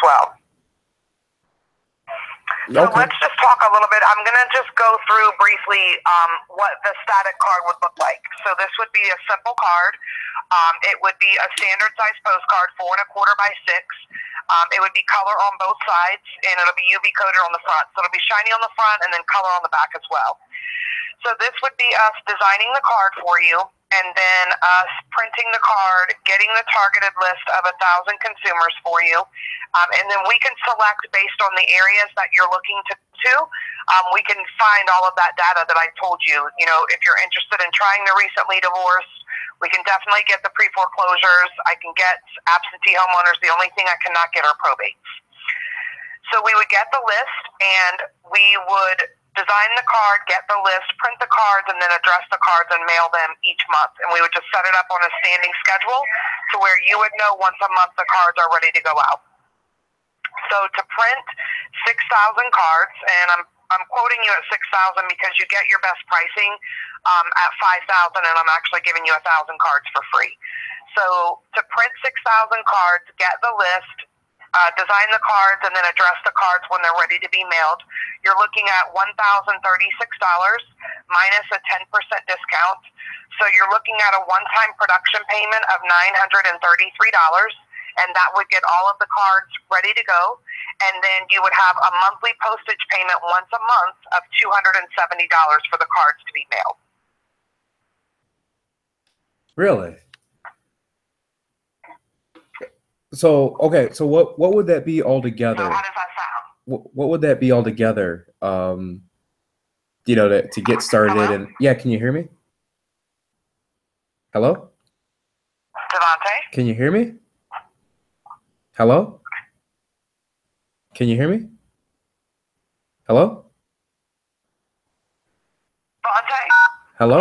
well. So Okay. let's just talk a little bit. I'm going to just go through briefly what the static card would look like. So this would be a simple card. It would be a standard size postcard, 4 1/4 by 6. It would be color on both sides, and it'll be UV coated on the front. So it'll be shiny on the front and then color on the back as well. So this would be us designing the card for you, and then us printing the card, getting the targeted list of 1,000 consumers for you, and then we can select based on the areas that you're looking to. We can find all of that data that I told you. You know, if you're interested in trying the recently divorced, we can definitely get the pre-foreclosures. I can get absentee homeowners. The only thing I cannot get are probates. So we would get the list, and we would design the card, get the list, print the cards, and then address the cards and mail them each month. And we would just set it up on a standing schedule to where you would know once a month the cards are ready to go out. So to print 6,000 cards, and I'm quoting you at 6,000 because you get your best pricing at 5,000, and I'm actually giving you 1,000 cards for free. So to print 6,000 cards, get the list, design the cards, and then address the cards when they're ready to be mailed, you're looking at $1,036 minus a 10% discount. So you're looking at a one-time production payment of $933, and that would get all of the cards ready to go. And then you would have a monthly postage payment once a month of $270 for the cards to be mailed. Really? So, okay, so what would that be altogether? So how does that sound? What would that be altogether? You know, to get started. Hello? And yeah, can you hear me? Hello? Devontae? Can you hear me? Hello? Can you hear me? Hello? Devontae? Hello?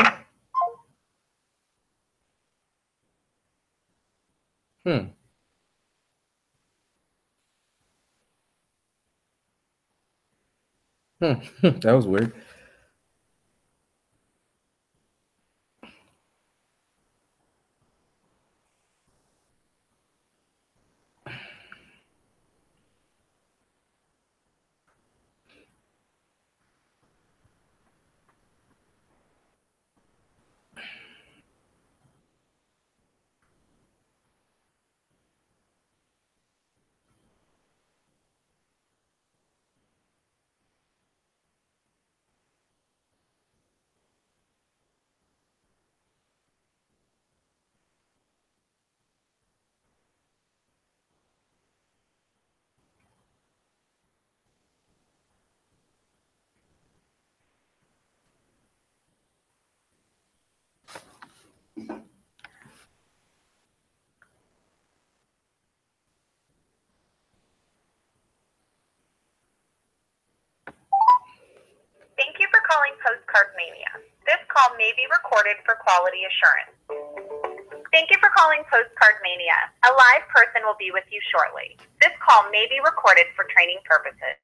That was weird. Thank you for calling Postcard Mania. This call may be recorded for quality assurance. Thank you for calling Postcard Mania. A live person will be with you shortly. This call may be recorded for training purposes.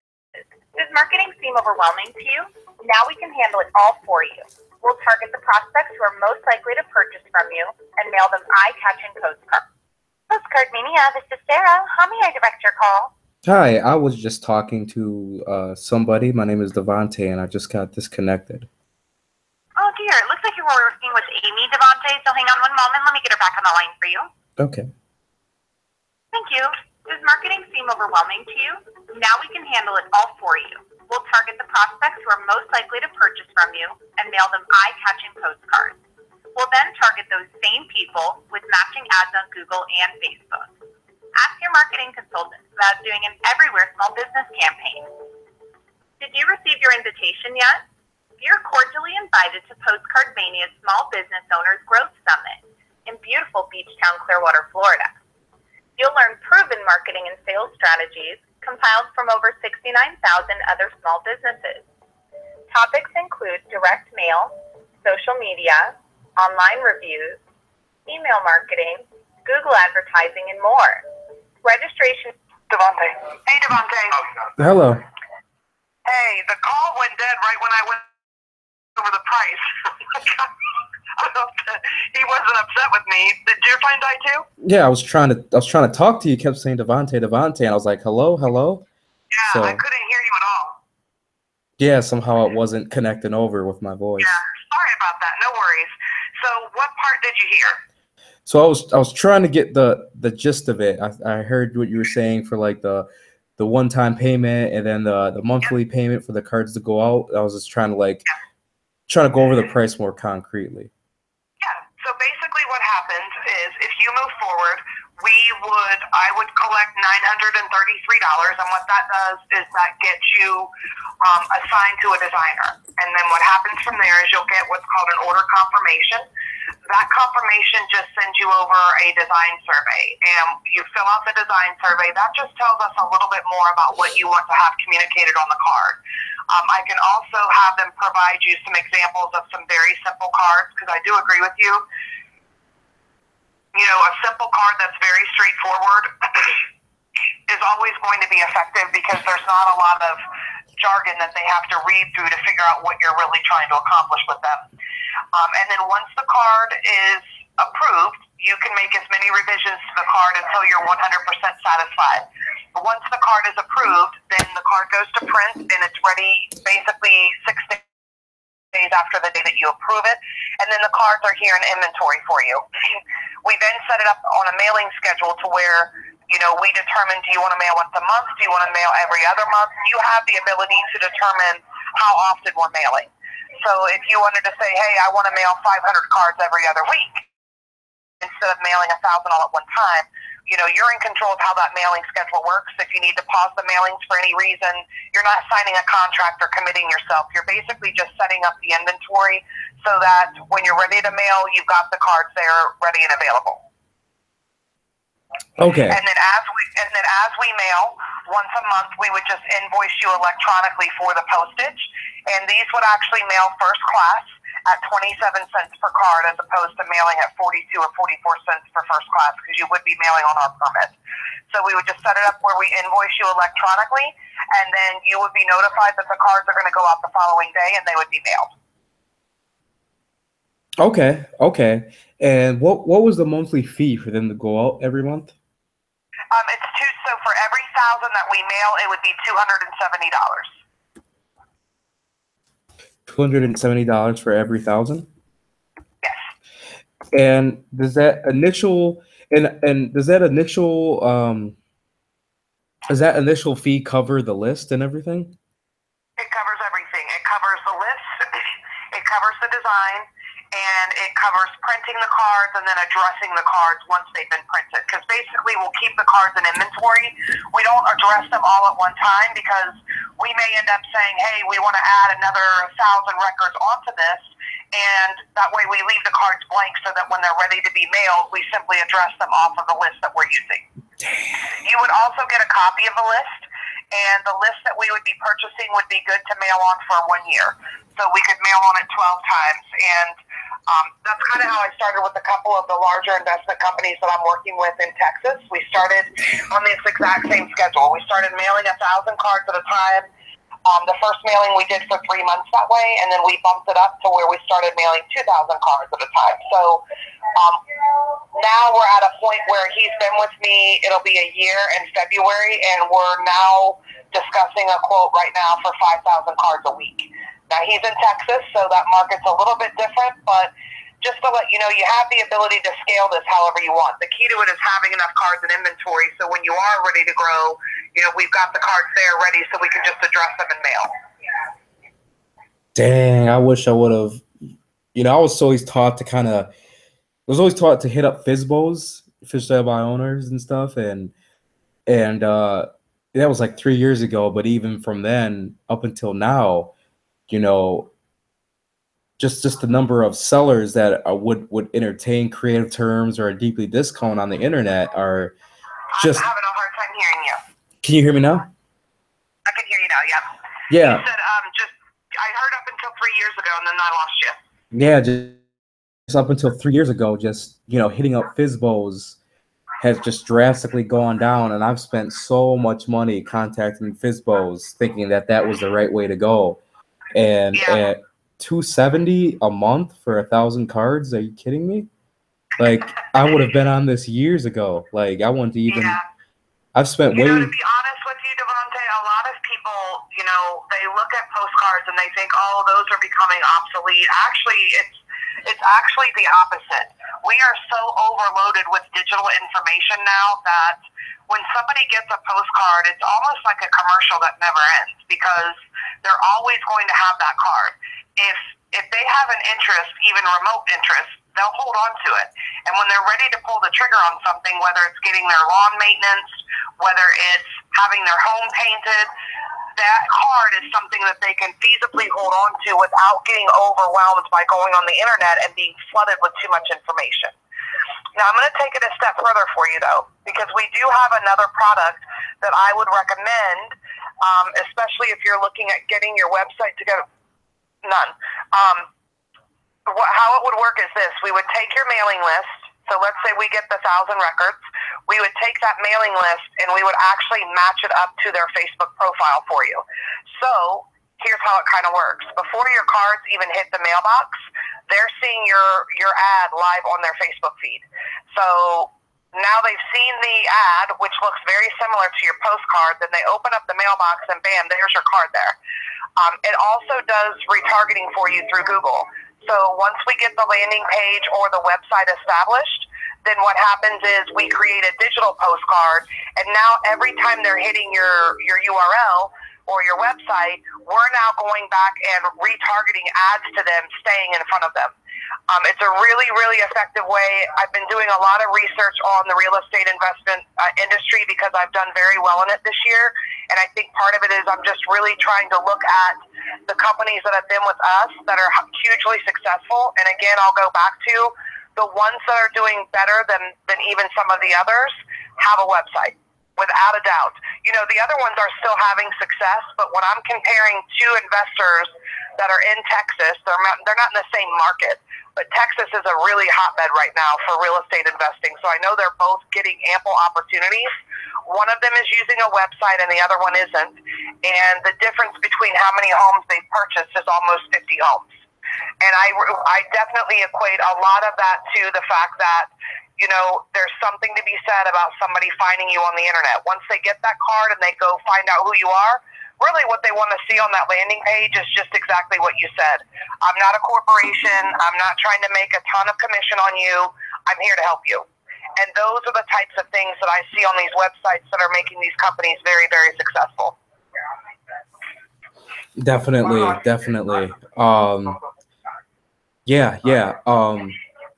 Does marketing seem overwhelming to you? Now we can handle it all for you. We'll target the prospects who are most likely to purchase from you and mail them eye-catching postcards. Postcard Mania, this is Sarah. How may I direct your call? Hi, I was just talking to somebody. My name is Devontae, and I just got disconnected. Oh dear, it looks like you were working with Amy, Devontae, so hang on one moment. Let me get her back on the line for you. Okay. Thank you. Does marketing seem overwhelming to you? Now we can handle it all for you. We'll target the prospects who are most likely to purchase from you and mail them eye-catching postcards. We'll then target those same people with matching ads on Google and Facebook. Ask your marketing consultant about doing an everywhere small business campaign. Did you receive your invitation yet? You're cordially invited to Postcard Mania's Small Business Owners Growth Summit in beautiful beach town Clearwater, Florida. You'll learn proven marketing and sales strategies compiled from over 69,000 other small businesses. Topics include direct mail, social media, online reviews, email marketing, Google advertising, and more. Registration. Devontae. Hey, Devontae. Hello. Hey, the call went dead right when I went over the price. He wasn't upset with me. Did your phone die too? Yeah, I was trying to talk to you. You kept saying Devontae, and I was like, hello, hello. Yeah, So I couldn't hear you at all. yeah, somehow it wasn't connecting over with my voice. Yeah, sorry about that. No worries. So, what part did you hear? So I was trying to get the gist of it. I heard what you were saying for like the one-time payment and then the monthly payment for the cards to go out. I was just trying to go over the price more concretely. Yeah. So basically, what happens is if you move forward, I would collect $933, and what that does is that gets you assigned to a designer. And then what happens from there is you'll get what's called an order confirmation. That confirmation just sends you over a design survey, and you fill out the design survey. That just tells us a little bit more about what you want to have communicated on the card. I can also have them provide you some examples of some very simple cards, because I do agree with you. You know, a simple card that's very straightforward is always going to be effective because there's not a lot of jargon that they have to read through to figure out what you're really trying to accomplish with them. And then once the card is approved, you can make as many revisions to the card until you're 100% satisfied. But once the card is approved, then the card goes to print and it's ready basically 6 days after the day that you approve it, and then the cards are here in inventory for you. We then set it up on a mailing schedule to where, you know, we determine, do you want to mail once a month? Do you want to mail every other month? You have the ability to determine how often we're mailing. So if you wanted to say, hey, I want to mail 500 cards every other week, instead of mailing 1,000 all at one time, you know, you're in control of how that mailing schedule works. If you need to pause the mailings for any reason, you're not signing a contract or committing yourself. You're basically just setting up the inventory so that when you're ready to mail, you've got the cards there ready and available. Okay. And then as we mail once a month, we would just invoice you electronically for the postage, and these would actually mail first class at 27 cents per card, as opposed to mailing at 42 or 44 cents for first class, because you would be mailing on our permit. So we would just set it up where we invoice you electronically, and then you would be notified that the cards are going to go out the following day, and they would be mailed. Okay, okay. And what was the monthly fee for them to go out every month? So for every 1,000 that we mail, it would be $270. $270 for every 1,000? Yes. And does that initial fee cover the list and everything? It covers everything. It covers the list, it covers the design, and it covers printing the cards and then addressing the cards once they've been printed. Because basically we'll keep the cards in inventory. We don't address them all at one time because we may end up saying, hey, we want to add another 1,000 records onto this, and that way we leave the cards blank so that when they're ready to be mailed, we simply address them off of the list that we're using. You would also get a copy of the list, and the list that we would be purchasing would be good to mail on for 1 year. So we could mail on it 12 times, and that's kind of how I started with a couple of the larger investment companies that I'm working with in Texas. We started on this exact same schedule. We started mailing 1,000 cards at a time. The first mailing we did for 3 months that way, and then we bumped it up to where we started mailing 2,000 cards at a time. So now we're at a point where he's been with me, it'll be a year in February, and we're now discussing a quote right now for 5,000 cards a week. Now he's in Texas, so that market's a little bit different, but just to let you know, you have the ability to scale this however you want. The key to it is having enough cards in inventory, so when you are ready to grow, you know, we've got the cards there ready so we can just address them and mail. Dang, I wish I would have, you know, I was always taught to hit up FSBOs, fish sale by owners and stuff, and that was like 3 years ago, but even from then up until now, you know, just the number of sellers that would entertain creative terms or a deeply discount on the internet are just. I'm having a hard time hearing you. Can you hear me now? I can hear you now. Yep. Yeah. You said I heard up until 3 years ago, and then I lost you. Yeah, just up until 3 years ago, just, you know, hitting up FSBOs has just drastically gone down, and I've spent so much money contacting FSBOs thinking that was the right way to go. And $270 a month for 1,000 cards. Are you kidding me? Like, I would have been on this years ago. Like, I wouldn't even. Yeah. I've spent You way. know, to be honest with you, Devontae, a lot of people, you know, they look at postcards and they think, oh, those are becoming obsolete. Actually, it's actually the opposite. We are so overloaded with digital information now that when somebody gets a postcard, it's almost like a commercial that never ends because they're always going to have that card. If they have an interest, even remote interest, they'll hold on to it. And when they're ready to pull the trigger on something, whether it's getting their lawn maintenance, whether it's having their home painted, that card is something that they can feasibly hold on to without getting overwhelmed by going on the internet and being flooded with too much information. Now, I'm going to take it a step further for you, though, because we do have another product that I would recommend, especially if you're looking at getting your website to go. None. How it would work is this. We would take your mailing list. So let's say we get the 1,000 records. We would take that mailing list and we would actually match it up to their Facebook profile for you. So here's how it kind of works. Before your cards even hit the mailbox, they're seeing your ad live on their Facebook feed. So now they've seen the ad, which looks very similar to your postcard. Then they open up the mailbox and bam, there's your card there. It also does retargeting for you through Google. So once we get the landing page or the website established, then what happens is we create a digital postcard, and now every time they're hitting your URL or your website, we're now going back and retargeting ads to them, staying in front of them. It's a really, really effective way. I've been doing a lot of research on the real estate investment industry because I've done very well in it this year. And I think part of it is I'm just really trying to look at the companies that have been with us that are hugely successful. And again, I'll go back to the ones that are doing better than even some of the others have a website, without a doubt. You know, the other ones are still having success, but when I'm comparing two investors that are in Texas, they're not in the same market. But Texas is a really hotbed right now for real estate investing. So I know they're both getting ample opportunities. One of them is using a website and the other one isn't. And the difference between how many homes they've purchased is almost 50 homes. And I definitely equate a lot of that to the fact that, you know, there's something to be said about somebody finding you on the internet. Once they get that card and they go find out who you are, really what they want to see on that landing page is just exactly what you said. I'm not a corporation. I'm not trying to make a ton of commission on you. I'm here to help you. And those are the types of things that I see on these websites that are making these companies very, very successful. Definitely. Yeah.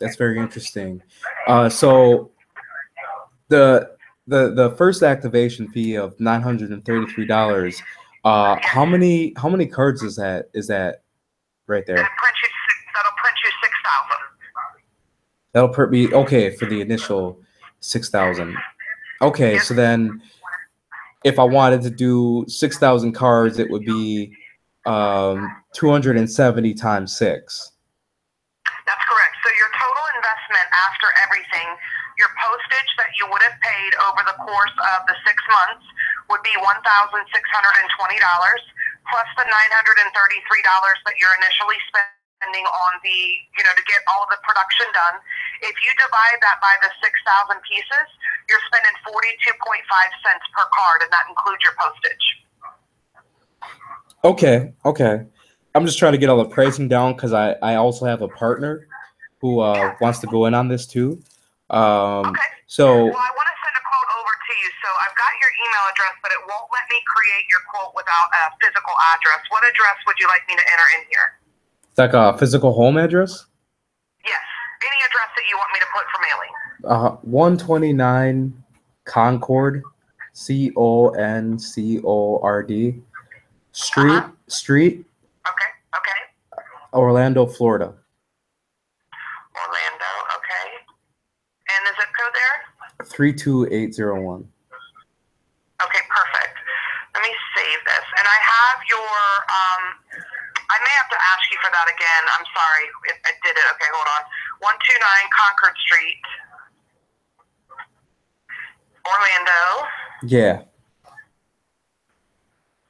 That's very interesting. So the first activation fee of $933. How many cards is that right there? That'll print you 6,000. That'll print me okay for the initial 6,000. Okay, so then if I wanted to do 6,000 cards, it would be 270 times 6. That's correct. So your total investment after everything, your postage that you would have paid over the course of the 6 months would be $1,620 plus the $933 that you're initially spending on the, you know, to get all of the production done. If you divide that by the 6,000 pieces, you're spending 42.5 cents per card, and that includes your postage. Okay. I'm just trying to get all the pricing down because I also have a partner who wants to go in on this too. Okay. So well, I want to send a quote over to you. So I've got your email address, but it won't let me create your quote without a physical address. What address would you like me to enter in here? it's like a physical home address? Yes. Any address that you want me to put for mailing. 129 Concord, Concord Street, Okay. Orlando, Florida. Orlando, okay. And the zip code there? 32801. Okay, perfect. Let me save this. And I have your, I may have to ask you for that again. I'm sorry. I did it. Okay, hold on. 129 Concord Street, Orlando. Yeah.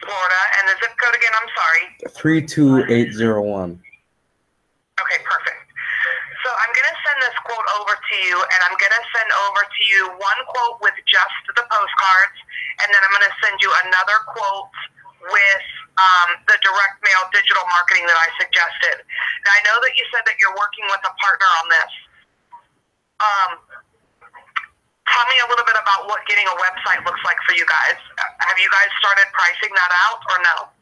Florida. And the zip code again, I'm sorry. 32801. Okay, perfect. So I'm going to send this quote over to you, and I'm going to send over to you one quote with just the postcards, and then I'm going to send you another quote with the direct mail digital marketing that I suggested. Now, I know that you said that you're working with a partner on this. Tell me a little bit about what getting a website looks like for you guys. Have you guys started pricing that out or no?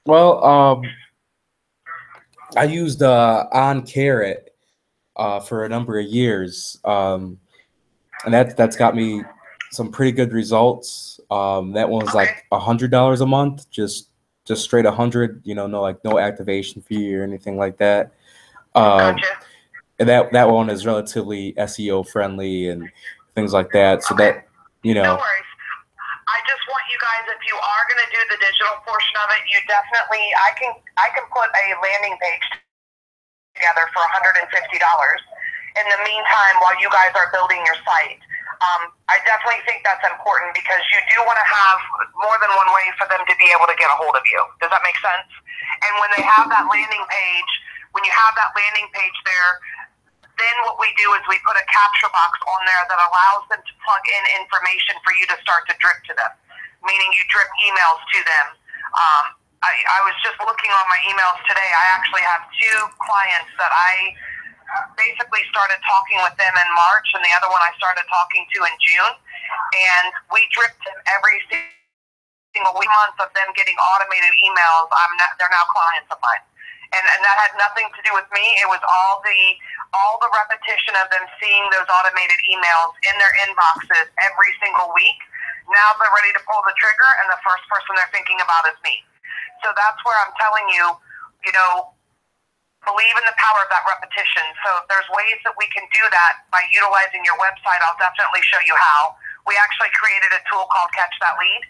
Well, I used On Carrot for a number of years, and that's got me some pretty good results. That one was like $100 a month, just straight 100. You know, no activation fee or anything like that. Gotcha. And that one is relatively SEO friendly and things like that. So that, you know. No worries. I just want you guys, if you are going to do the digital portion of it, you definitely, I can put a landing page together for $150. In the meantime, while you guys are building your site, I definitely think that's important because you do want to have more than one way for them to be able to get a hold of you. Does that make sense? And when they have that landing page, when you have that landing page there, then what we do is we put a capture box on there that allows them to plug in information for you to start to drip to them, meaning you drip emails to them. I was just looking on my emails today. I actually have 2 clients that I basically started talking with them in March, and the other one I started talking to in June. And we dripped them every single month of them getting automated emails. They're now clients of mine. And that had nothing to do with me. It was all the repetition of them seeing those automated emails in their inboxes every single week. Now they're ready to pull the trigger, and the first person they're thinking about is me. So that's where I'm telling you, believe in the power of that repetition. So if there's ways that we can do that by utilizing your website, I'll definitely show you how. We actually created a tool called Catch That Lead,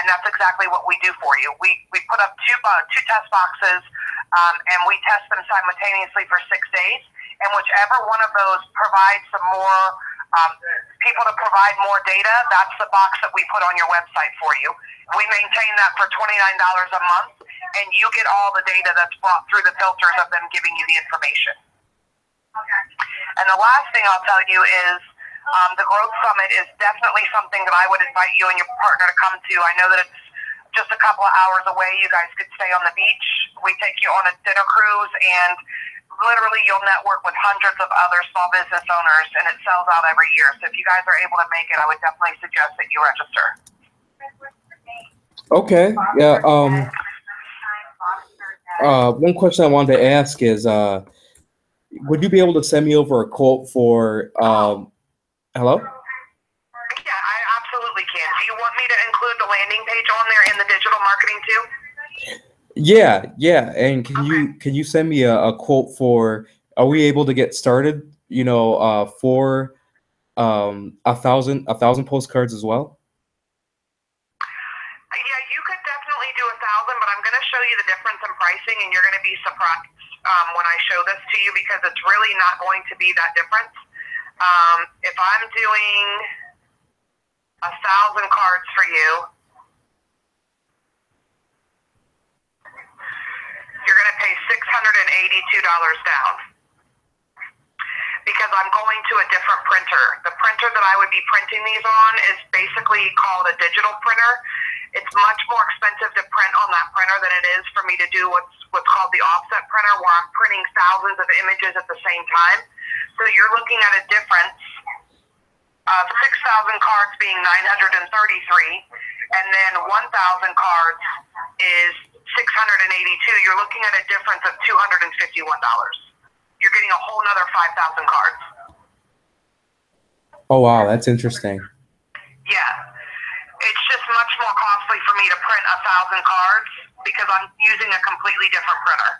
and that's exactly what we do for you. We put up two test boxes, and we test them simultaneously for 6 days. And whichever one of those provides some more people to provide more data, that's the box that we put on your website for you. We maintain that for $29 a month, and you get all the data that's brought through the filters of them giving you the information. Okay. And the last thing I'll tell you is the Growth Summit is definitely something that I would invite you and your partner to come to. I know that it's just a couple of hours away. You guys could stay on the beach. We take you on a dinner cruise, and literally you'll network with hundreds of other small business owners, and it sells out every year. So if you guys are able to make it, I would definitely suggest that you register. Okay. Yeah. One question I wanted to ask is, would you be able to send me over a quote for, hello? Yeah, I absolutely can. Do you want me to include the landing page on there in the digital marketing too? Yeah. And can you send me a quote for, are we able to get started, for 1,000 postcards as well? Yeah, you could definitely do 1,000, but I'm going to show you the difference in pricing, and you're going to be surprised when I show this to you because it's really not going to be that difference. If I'm doing 1,000 cards for you, you're going to pay $682 down because I'm going to a different printer. The printer that I would be printing these on is basically called a digital printer. It's much more expensive to print on that printer than it is for me to do what's called the offset printer, where I'm printing thousands of images at the same time. So you're looking at a difference of 6,000 cards being 933, and then 1,000 cards is 682. You're looking at a difference of $251. You're getting a whole nother 5,000 cards. Oh, wow. That's interesting. Yeah. It's just much more costly for me to print 1,000 cards because I'm using a completely different printer.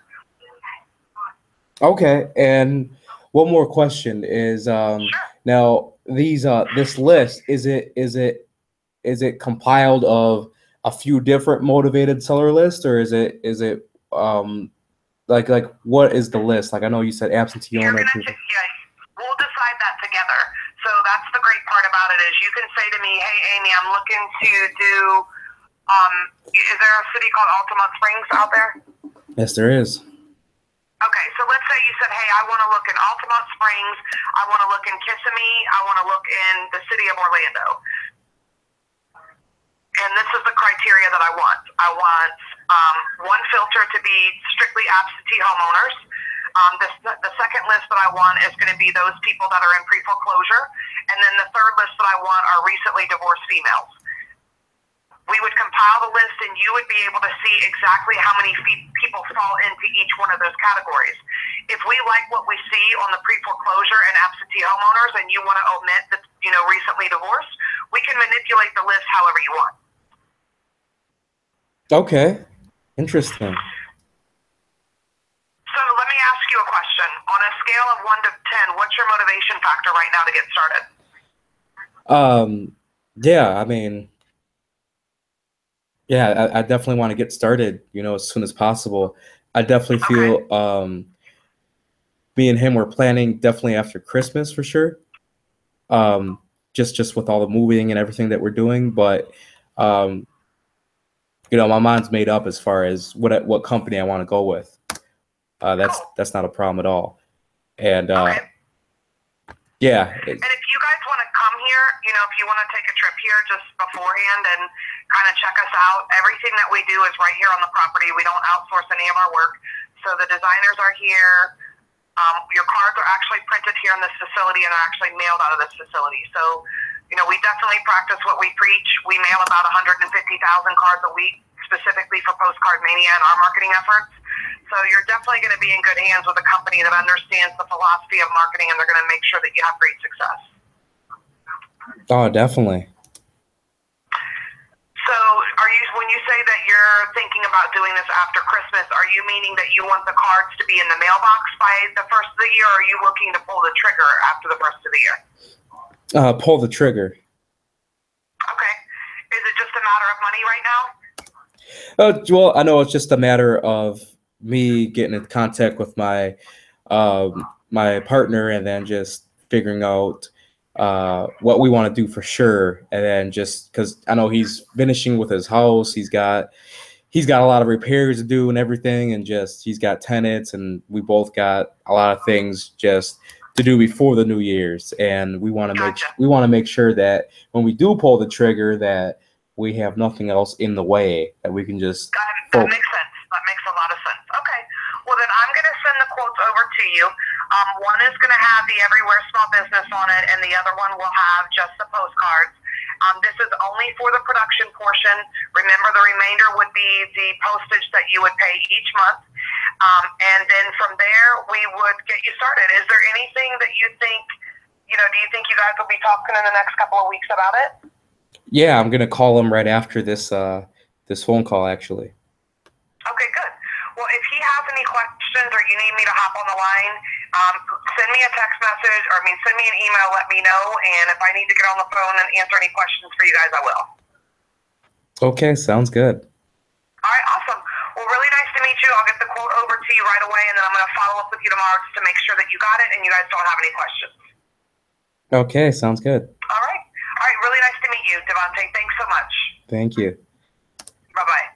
Okay. And one more question is, Sure. now this list, is it compiled of a few different motivated seller lists, or is it like what is the list? Like, I know you said absentee owner. Yeah, we'll decide that together. So that's the great part about it is you can say to me, hey, Amy, I'm looking to do, is there a city called Altamont Springs out there? Yes, there is. Okay, so let's say you said, hey, I want to look in Altamont Springs, I want to look in Kissimmee, I want to look in the city of Orlando. And this is the criteria that I want. I want one filter to be strictly absentee homeowners. The second list that I want is going to be those people that are in pre-foreclosure. And then the third list that I want are recently divorced females. We would compile the list and you would be able to see exactly how many people fall into each one of those categories. If we like what we see on the pre-foreclosure and absentee homeowners and you want to omit the recently divorced, we can manipulate the list however you want. Okay, interesting. So let me ask you a question. On a scale of 1 to 10, what's your motivation factor right now to get started? Yeah, I mean, yeah, I definitely want to get started, as soon as possible. I definitely feel me and him were planning definitely after Christmas for sure. Just with all the moving and everything that we're doing, but my mind's made up as far as what company I want to go with. That's not a problem at all. And yeah. And if you guys want to come here, if you want to take a trip here just beforehand and kind of check us out, everything that we do is right here on the property. We don't outsource any of our work. So the designers are here. Your cards are actually printed here in this facility and are actually mailed out of this facility. So, we definitely practice what we preach. We mail about 150,000 cards a week, specifically for Postcard Mania and our marketing efforts. So you're definitely going to be in good hands with a company that understands the philosophy of marketing, and they're going to make sure that you have great success. Oh, definitely. So when you say that you're thinking about doing this after Christmas, are you meaning that you want the cards to be in the mailbox by the first of the year, or are you looking to pull the trigger after the first of the year? Pull the trigger. Okay. Is it just a matter of money right now? Well, I know it's just a matter of me getting in contact with my my partner and then just figuring out what we want to do for sure. And then just because I know he's finishing with his house, he's got a lot of repairs to do and everything, and just he's got tenants, and we both got a lot of things just to do before the New Year's, and we want to make sure that when we do pull the trigger that we have nothing else in the way, that we can just That makes sense. That makes a lot of sense. Okay. Well, then I'm going to send the quotes over to you. One is going to have the Everywhere Small Business on it, and the other one will have just the postcards. This is only for the production portion. Remember, the remainder would be the postage that you would pay each month. And then from there, we would get you started. Is there anything that you think, do you think you guys will be talking in the next couple of weeks about it? Yeah, I'm gonna call him right after this this phone call, actually. Okay, good. Well, if he has any questions or you need me to hop on the line, send me a text message, or send me an email, let me know, and if I need to get on the phone and answer any questions for you guys, I will. Okay, sounds good. All right, awesome. Well, really nice to meet you. I'll get the quote over to you right away, and then I'm going to follow up with you tomorrow just to make sure that you got it and you guys don't have any questions. Okay, sounds good. All right. All right, really nice to meet you, Devontae. Thanks so much. Thank you. Bye-bye.